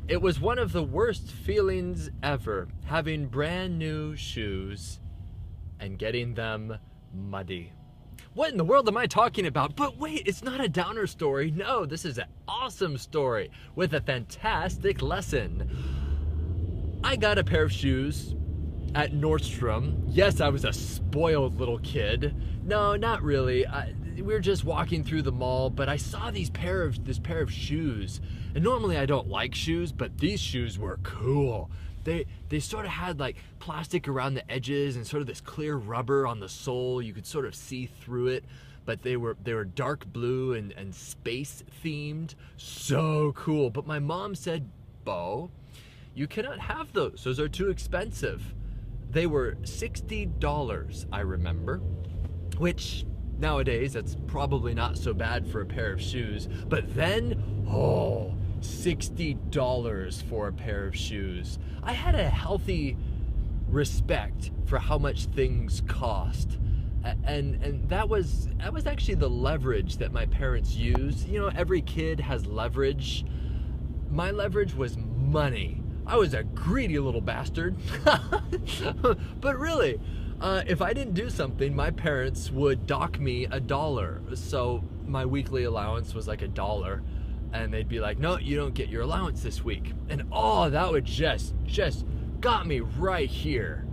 It was one of the worst feelings ever, having brand new shoes and getting them muddy. What in the world am I talking about? But wait, it's not a downer story. No, this is an awesome story with a fantastic lesson. I got a pair of shoes at Nordstrom. Yes, I was a spoiled little kid. No, not really. We were just walking through the mall, but I saw this pair of shoes. And normally I don't like shoes, but these shoes were cool. They sort of had like plastic around the edges and sort of this clear rubber on the sole. You could sort of see through it, but they were dark blue and space themed. So cool. But my mom said, "Beau, you cannot have those. Those are too expensive." They were $60, I remember, which nowadays that's probably not so bad for a pair of shoes. But then, $60 for a pair of shoes. I had a healthy respect for how much things cost. And that was actually the leverage that my parents used. You know, every kid has leverage. My leverage was money. I was a greedy little bastard. But really, if I didn't do something, my parents would dock me $1. So my weekly allowance was like $1. And they'd be like, "No, you don't get your allowance this week." And that would just got me right here.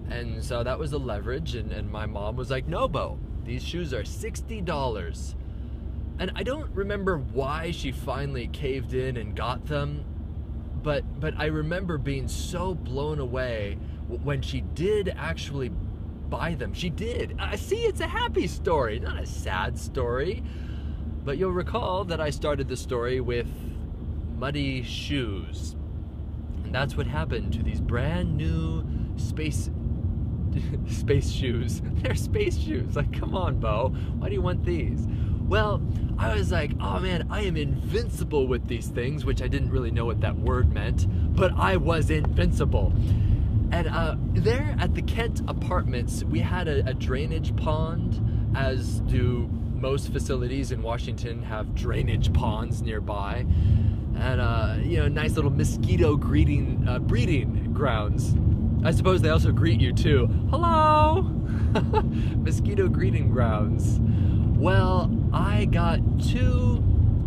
And so that was the leverage. And my mom was like, "No, Beau, these shoes are $60. And I don't remember why she finally caved in and got them. But I remember being so blown away when she did actually buy them. She did. See, it's a happy story, not a sad story. But you'll recall that I started the story with muddy shoes. And that's what happened to these brand new space shoes. They're space shoes. Like, come on, Beau. Why do you want these? Well, I was like, oh man, I am invincible with these things, which I didn't really know what that word meant, but I was invincible. And there at the Kent Apartments, we had a drainage pond, as do most facilities in Washington have drainage ponds nearby. And, nice little mosquito breeding grounds. I suppose they also greet you too. Hello! Mosquito greeting grounds. Well, I got 2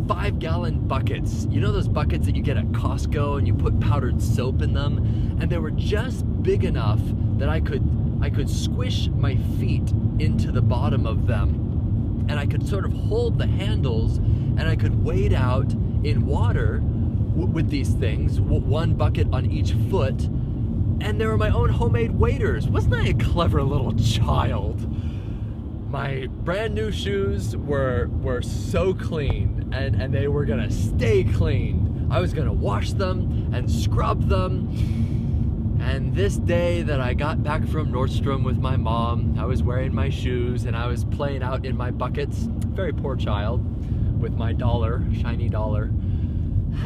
5-gallon buckets. You know those buckets that you get at Costco and you put powdered soap in them? And they were just big enough that I could squish my feet into the bottom of them. And I could sort of hold the handles and I could wade out in water with these things, 1 bucket on each foot. And they were my own homemade waders. Wasn't I a clever little child? My brand new shoes were so clean, and they were gonna stay clean. I was gonna wash them and scrub them. And this day that I got back from Nordstrom with my mom, I was wearing my shoes and I was playing out in my buckets. Very poor child with my shiny dollar.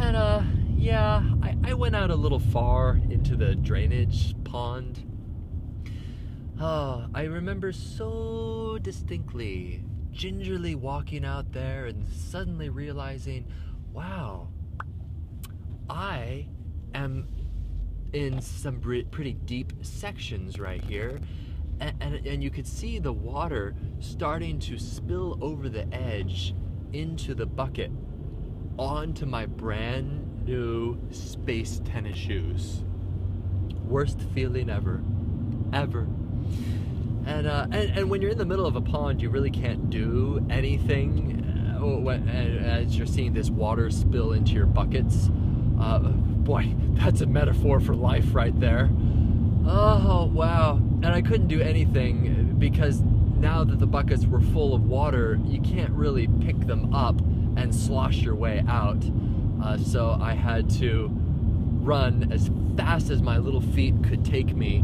And yeah, I went out a little far into the drainage pond. I remember so distinctly, gingerly walking out there and suddenly realizing, wow, I am in some pretty deep sections right here. And you could see the water starting to spill over the edge into the bucket, onto my brand new space tennis shoes. Worst feeling ever. And when you're in the middle of a pond, you really can't do anything as you're seeing this water spill into your buckets. Boy, that's a metaphor for life right there. Oh, wow. And I couldn't do anything because now that the buckets were full of water, you can't really pick them up and slosh your way out. So I had to run as fast as my little feet could take me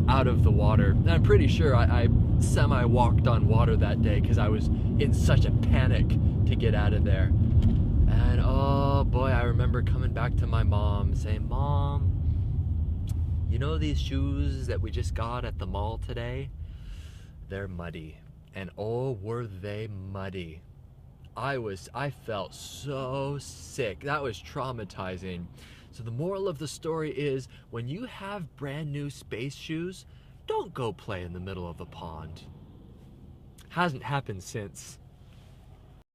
out of the water. And I'm pretty sure I semi-walked on water that day because I was in such a panic to get out of there. And oh boy, I remember coming back to my mom saying, "Mom, you know these shoes that we just got at the mall today? They're muddy." And oh, were they muddy. I felt so sick. That was traumatizing. So the moral of the story is, when you have brand new space shoes, don't go play in the middle of the pond. Hasn't happened since.